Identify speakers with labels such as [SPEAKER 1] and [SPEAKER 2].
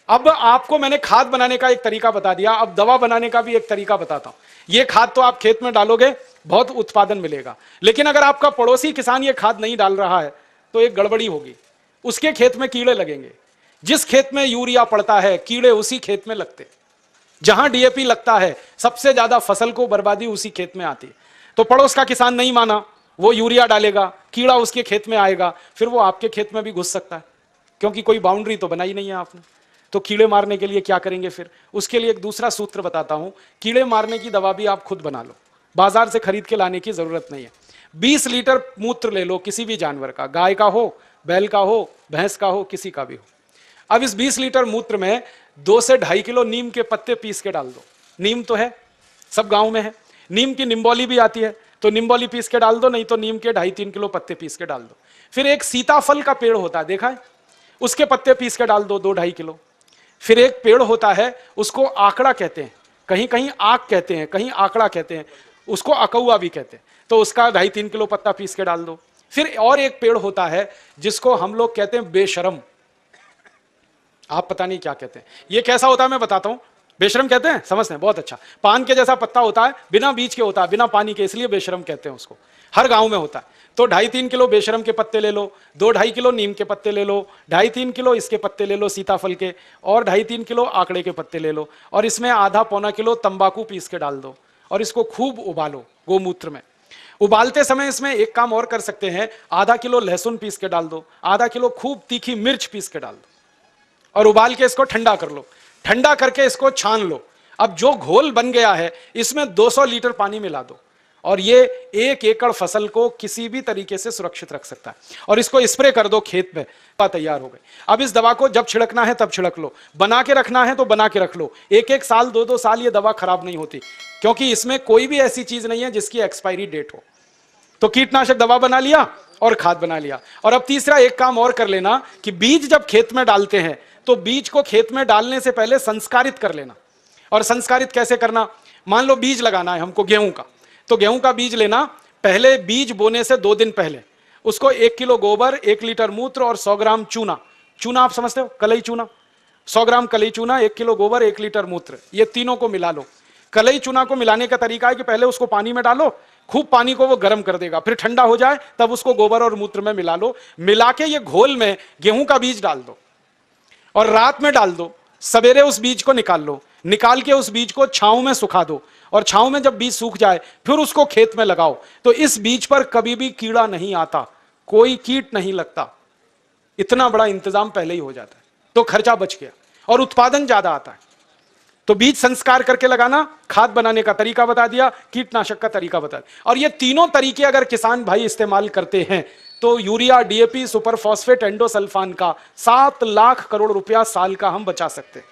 [SPEAKER 1] अब आपको मैंने खाद बनाने का एक तरीका बता दिया, अब दवा बनाने का भी एक तरीका बताता हूं। ये खाद तो आप खेत में डालोगे, बहुत उत्पादन मिलेगा, लेकिन अगर आपका पड़ोसी किसान ये खाद नहीं डाल रहा है तो एक गड़बड़ी होगी, उसके खेत में कीड़े लगेंगे। जिस खेत में यूरिया पड़ता है कीड़े उसी खेत में लगते, जहां डीएपी लगता है सबसे ज्यादा फसल को बर्बादी उसी खेत में आती है। तो पड़ोस का किसान नहीं माना, वो यूरिया डालेगा, कीड़ा उसके खेत में आएगा, फिर वो आपके खेत में भी घुस सकता है, क्योंकि कोई बाउंड्री तो बनाई नहीं है आपने। तो कीड़े मारने के लिए क्या करेंगे फिर? उसके लिए एक दूसरा सूत्र बताता हूं, कीड़े मारने की दवा भी आप खुद बना लो, बाजार से खरीद के लाने की जरूरत नहीं है। 20 लीटर मूत्र ले लो किसी भी जानवर का, गाय का हो, बैल का हो, भैंस का हो, किसी का भी हो। अब इस 20 लीटर मूत्र में 2 से 2.5 किलो नीम के पत्ते पीस के डाल दो। नीम तो है, सब गांव में है, नीम की निम्बोली भी आती है, तो निम्बोली पीस के डाल दो, नहीं तो नीम के 2.5-3 किलो पत्ते पीस के डाल दो। फिर एक सीताफल का पेड़ होता है, देखा है, उसके पत्ते पीस के डाल दो 2-2.5 किलो। फिर एक पेड़ होता है, उसको आकड़ा कहते हैं, कहीं कहीं आक कहते हैं, कहीं आकड़ा कहते हैं, उसको अकौआ भी कहते हैं, तो उसका 2.5-3 किलो पत्ता पीस के डाल दो। फिर और एक पेड़ होता है जिसको हम लोग कहते हैं बेशरम, आप पता नहीं क्या कहते हैं, ये कैसा होता है मैं बताता हूं। बेशरम कहते हैं, समझते हैं, बहुत अच्छा। पान के जैसा पत्ता होता है, बिना बीज के होता है, बिना पानी के, इसलिए बेशरम कहते हैं उसको, हर गांव में होता है। तो 2.5-3 किलो बेशरम के पत्ते ले लो, 2-2.5 किलो नीम के पत्ते ले लो, 2.5-3 किलो इसके पत्ते ले लो सीताफल के, और 2.5-3 किलो आंकड़े के पत्ते ले लो, और इसमें आधा-पौना किलो तंबाकू पीस के डाल दो, और इसको खूब उबालो गोमूत्र में। उबालते समय इसमें एक काम और कर सकते हैं, आधा किलो लहसुन पीस के डाल दो, आधा किलो खूब तीखी मिर्च पीस के डाल दो, और उबाल के इसको ठंडा कर लो। ठंडा करके इसको छान लो। अब जो घोल बन गया है इसमें 200 लीटर पानी मिला दो, और ये 1 एकड़ फसल को किसी भी तरीके से सुरक्षित रख सकता है, और इसको स्प्रे कर दो खेत में, तैयार हो गई। अब इस दवा को जब छिड़कना है तब छिड़क लो, बना के रखना है तो बना के रख लो, 1-1 साल 2-2 साल ये दवा खराब नहीं होती, क्योंकि इसमें कोई भी ऐसी चीज नहीं है जिसकी एक्सपायरी डेट हो। तो कीटनाशक दवा बना लिया और खाद बना लिया। और अब तीसरा एक काम और कर लेना कि बीज जब खेत में डालते हैं तो बीज को खेत में डालने से पहले संस्कारित कर लेना। और संस्कारित कैसे करना? मान लो बीज लगाना है हमको गेहूं का, तो गेहूं का बीज लेना, पहले बीज बोने से 2 दिन पहले उसको 1 किलो गोबर, 1 लीटर मूत्र और 100 ग्राम चूना, चूना आप समझते हो, कलई चूना, 100 ग्राम कलई चूना, 1 किलो गोबर, 1 लीटर मूत्र, ये तीनों को मिला लो। कलई चूना को मिलाने का तरीका है कि पहले उसको पानी में डालो, खूब पानी को वो गर्म कर देगा, फिर ठंडा हो जाए तब उसको गोबर और मूत्र में मिला लो। मिला के ये घोल में गेहूं का बीज डाल दो और रात में डाल दो, सवेरे उस बीज को निकाल लो, निकाल के उस बीज को छांव में सुखा दो, और छांव में जब बीज सूख जाए फिर उसको खेत में लगाओ। तो इस बीज पर कभी भी कीड़ा नहीं आता, कोई कीट नहीं लगता, इतना बड़ा इंतजाम पहले ही हो जाता है, तो खर्चा बच गया और उत्पादन ज्यादा आता है। तो बीज संस्कार करके लगाना, खाद बनाने का तरीका बता दिया, कीटनाशक का तरीका बता दिया, और ये तीनों तरीके अगर किसान भाई इस्तेमाल करते हैं तो urea, DAP, super phosphate, endosulfan का 7 लाख करोड़ रुपया साल का हम बचा सकते हैं।